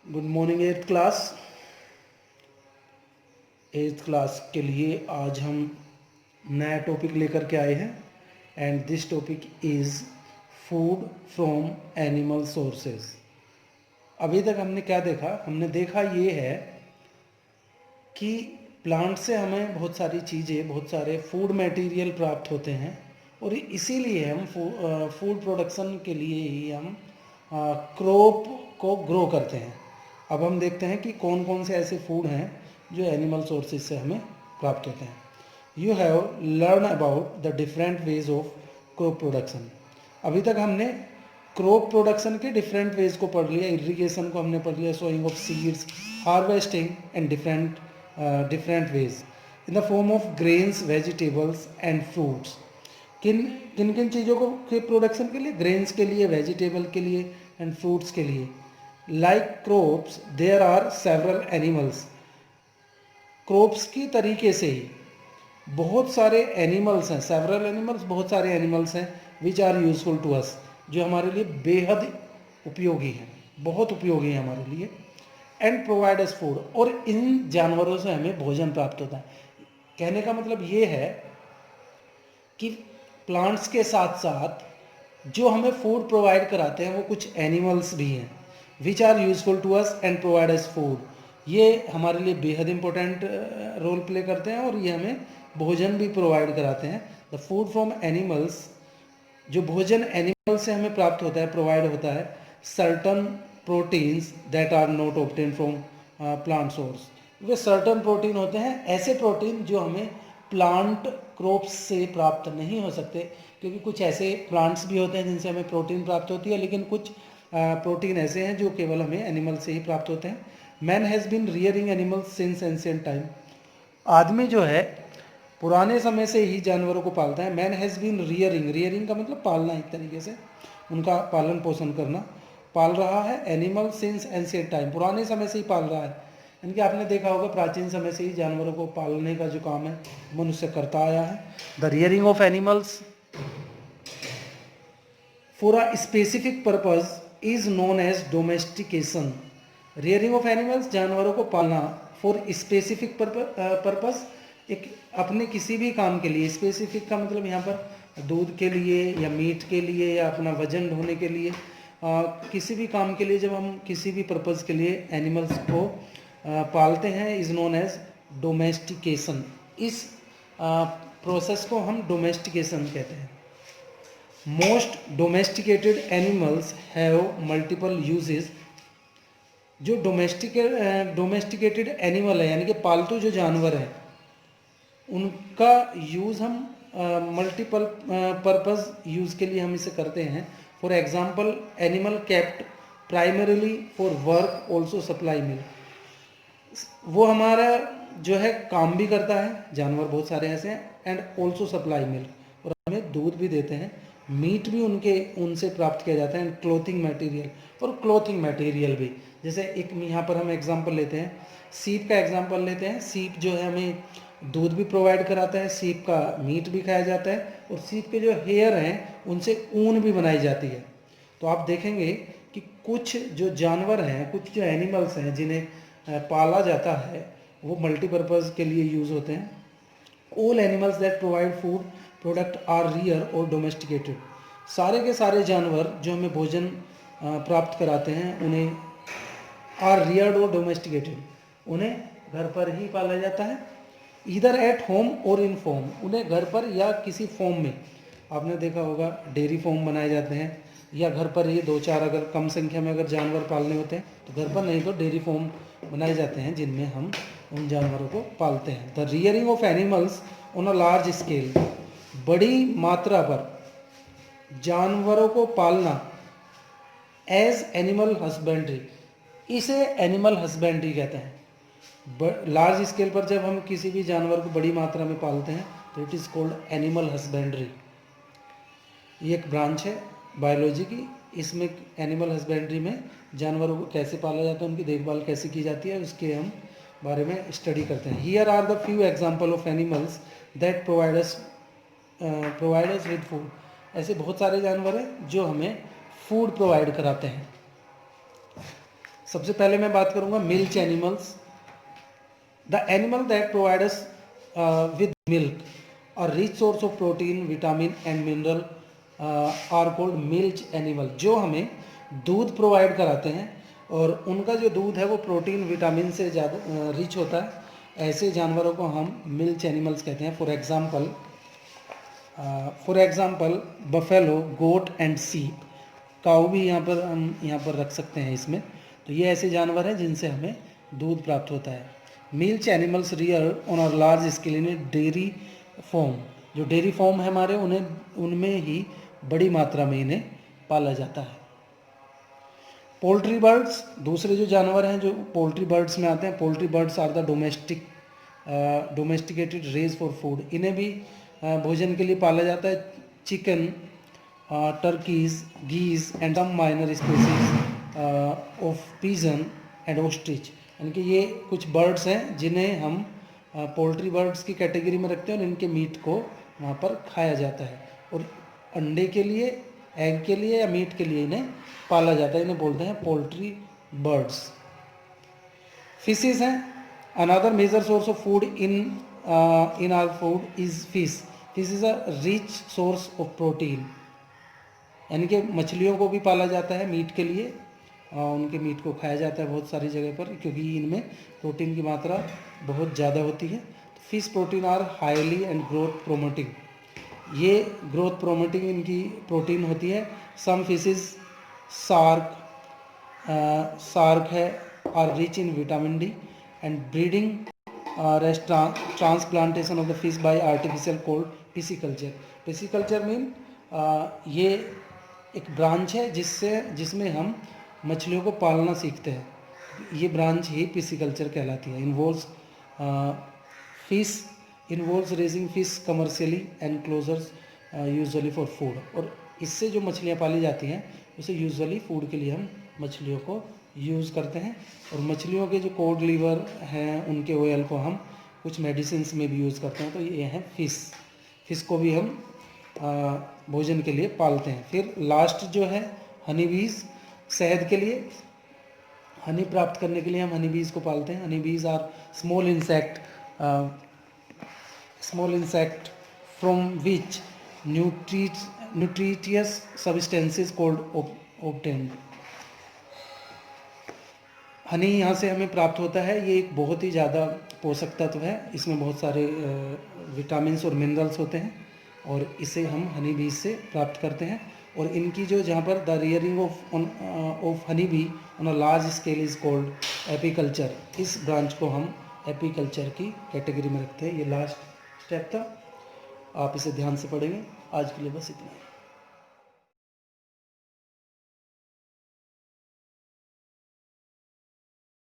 Good morning eighth class के लिए आज हम नया टॉपिक लेकर के आए हैं and this topic is food from animal sources. अभी तक हमने क्या देखा? हमने देखा ये है कि प्लांट से हमें बहुत सारी चीज़ें, बहुत सारे फूड मटेरियल प्राप्त होते हैं और इसीलिए हम फूड प्रोडक्शन के लिए ही हम क्रॉप को ग्रो करते हैं। अब हम देखते हैं कि कौन कौन से ऐसे फूड हैं जो एनिमल सोर्सेज से हमें प्राप्त होते हैं। You have learn about the different ways of crop production. अभी तक हमने क्रॉप प्रोडक्शन के डिफरेंट वेज को पढ़ लिया, इरिगेशन को हमने पढ़ लिया, sowing of seeds, harvesting and different ways in the form of grains, vegetables and fruits. किन किन किन चीज़ों को के प्रोडक्शन के लिए? ग्रेन्स के लिए, वेजिटेबल के लिए एंड फ्रूट्स के लिए। Like crops there are several animals. Crops की तरीके से ही बहुत सारे एनिमल्स हैं, सेवरल एनिमल्स, बहुत सारे एनिमल्स हैं which are useful to us, जो हमारे लिए बेहद उपयोगी हैं, बहुत उपयोगी हैं हमारे लिए। एंड प्रोवाइड अस फूड, और इन जानवरों से हमें भोजन प्राप्त होता है। कहने का मतलब ये है कि प्लांट्स के साथ साथ जो हमें फूड प्रोवाइड कराते हैं वो कुछ एनिमल्स भी हैं which are useful to us and provide us food. ये हमारे लिए बेहद इंपॉर्टेंट रोल प्ले करते हैं और ये हमें भोजन भी प्रोवाइड कराते हैं। द फूड फ्रॉम एनिमल्स, जो भोजन एनिमल से हमें प्राप्त होता है, प्रोवाइड होता है, certain proteins that are not obtain from plant source. वे सर्टन प्रोटीन होते हैं, ऐसे प्रोटीन जो हमें प्लांट क्रॉप्स से प्राप्त नहीं हो सकते, क्योंकि कुछ ऐसे प्लांट्स भी होते हैं जिनसे हमें प्रोटीन प्राप्त होती है, लेकिन कुछ प्रोटीन ऐसे हैं जो केवल हमें एनिमल से ही प्राप्त होते हैं। Man has been rearing animals since ancient time. आदमी जो है पुराने समय से ही जानवरों को पालता है। Man has been rearing, rearing का मतलब पालना, एक तरीके से उनका पालन पोषण करना, पाल रहा है। एनिमल सिंस एंशिएंट टाइम, पुराने समय से ही पाल रहा है। यानी कि आपने देखा होगा प्राचीन समय से ही जानवरों को पालने का जो काम है मनुष्य करता आया है। The rearing of animals for a specific purpose is known as domestication. Rearing of animals, जानवरों को पालना, फॉर स्पेसिफिक पर्पज, एक अपने किसी भी काम के लिए। स्पेसिफिक का मतलब यहाँ पर दूध के लिए या मीट के लिए या अपना वजन ढोने के लिए, किसी भी काम के लिए जब हम किसी भी पर्पज़ के लिए एनिमल्स को पालते हैं, इज़ नोन एज डोमेस्टिकेशन। इस प्रोसेस को हम डोमेस्टिकेशन कहते हैं। Most domesticated animals have multiple uses. जो डोमेस्टिकेटेड एनिमल है, यानी कि पालतू जो जानवर हैं, उनका यूज़ हम मल्टीपल पर्पज़ यूज़ के लिए हम इसे करते हैं। For example, animal kept primarily for work also supply milk. वो हमारा जो है काम भी करता है, जानवर बहुत सारे ऐसे हैं, एंड ऑल्सो सप्लाई मिल्क, और हमें दूध भी देते हैं। मीट भी उनसे प्राप्त किया जाता है, एंड क्लोथिंग मटेरियल, और क्लोथिंग मटेरियल भी। जैसे एक यहाँ पर हम एग्जांपल लेते हैं, सीप का एग्जांपल लेते हैं। सीप जो है हमें दूध भी प्रोवाइड कराता है, सीप का मीट भी खाया जाता है, और सीप के जो हेयर हैं उनसे ऊन भी बनाई जाती है। तो आप देखेंगे कि कुछ जो जानवर हैं, कुछ जो एनिमल्स हैं जिन्हें पाला जाता है, वो मल्टीपर्पज़ के लिए यूज़ होते हैं। All animals that provide food product are rear और डोमेस्टिकेटेड। सारे के सारे जानवर जो हमें भोजन प्राप्त कराते हैं, उन्हें आर रियर्ड और डोमेस्टिकेटेड, उन्हें घर पर ही पाला जाता है। इधर एट होम और इन फॉर्म, उन्हें घर पर या किसी फॉर्म में, आपने देखा होगा डेयरी फॉर्म बनाए जाते हैं, या घर पर ही दो चार, अगर कम संख्या में अगर जानवर पालने होते हैं तो घर पर, नहीं तो डेयरी फॉर्म बनाए जाते हैं जिनमें हम उन जानवरों को पालते हैं। The rearing of animals on a large scale, बड़ी मात्रा पर जानवरों को पालना, एज एनिमल हस्बेंड्री, इसे एनिमल हस्बेंड्री कहते हैं। लार्ज स्केल पर जब हम किसी भी जानवर को बड़ी मात्रा में पालते हैं तो it is called animal husbandry. ये एक ब्रांच है बायोलॉजी की। इसमें एनिमल हस्बेंड्री में जानवरों को कैसे पाला जाता है, उनकी देखभाल कैसे की जाती है, उसके हम बारे में स्टडी करते हैं। Here are the few example of animals that provide us with food. ऐसे बहुत सारे जानवर हैं जो हमें फूड प्रोवाइड कराते हैं। सबसे पहले मैं बात करूंगा milch animals. The animal that provide us with milk और rich source of protein vitamin and mineral are called milch animal. जो हमें दूध प्रोवाइड कराते हैं और उनका जो दूध है वो प्रोटीन विटामिन से ज़्यादा रिच होता है, ऐसे जानवरों को हम मिल्च एनिमल्स कहते हैं। For example buffalo, goat and sheep. Cow भी हम यहाँ पर रख सकते हैं इसमें। तो ये ऐसे जानवर हैं जिनसे हमें दूध प्राप्त होता है। Milch animals rear on are large scale in dairy farm. जो डेयरी फॉर्म है हमारे, उनमें ही बड़ी मात्रा में इन्हें पाला जाता है। पोल्ट्री बर्ड्स, दूसरे जो जानवर हैं जो पोल्ट्री बर्ड्स में आते हैं। Poultry birds are the domesticated raised for food. इन्हें भी भोजन के लिए पाला जाता है। Chicken, turkeys, geese and some minor species of pigeon and ostrich. यानी कि ये कुछ बर्ड्स हैं जिन्हें हम पोल्ट्री बर्ड्स की कैटेगरी में रखते हैं और इनके मीट को वहाँ पर खाया जाता है। और अंडे के लिए, एग के लिए या मीट के लिए इन्हें पाला जाता है। इन्हें बोलते हैं पोल्ट्री बर्ड्स। फिशेस हैं। Another major source of food in our food is fish. Fish is a rich source of protein. यानी कि मछलियों को भी पाला जाता है मीट के लिए, उनके मीट को खाया जाता है बहुत सारी जगह पर, क्योंकि इनमें प्रोटीन की मात्रा बहुत ज़्यादा होती है। तो fish protein are highly and growth promoting. ये ग्रोथ प्रोमोटिंग इनकी प्रोटीन होती है। सम फिशेस शार्क है are rich in vitamin D and breeding transplantation of the fish by artificial cold pisciculture. Pisciculture mean ये एक ब्रांच है जिसमें हम मछलियों को पालना सीखते हैं। ये ब्रांच ही पिसिकल्चर कहलाती है। Involves raising fish commercially and closures usually for food. और इससे जो मछलियाँ पाली जाती हैं उसे यूजुअली फूड के लिए हम मछलियों को यूज़ करते हैं। और मछलियों के जो कोड लीवर हैं उनके ऑयल को हम कुछ मेडिसिन्स में भी यूज़ करते हैं। तो ये हैं फिश को भी हम भोजन के लिए पालते हैं। फिर लास्ट जो है हनी बीज, शहद के लिए, हनी प्राप्त करने के लिए हम हनी बीज को पालते हैं। Honey bees are small insect from which nutritious substances could obtained. Honey यहाँ से हमें प्राप्त होता है। ये एक बहुत ही ज़्यादा पोषक तत्व है। इसमें बहुत सारे विटामिन्स और मिनरल्स होते हैं और इसे हम हनी बीज से प्राप्त करते हैं। और इनकी जो जहाँ पर the rearing of honey be on a large scale is called apiculture. इस ब्रांच को हम एपीकल्चर की कैटेगरी में रखते हैं। ये लास्ट स्टेप था, आप इसे ध्यान से पढ़ेंगे। आज के लिए बस इतना ही।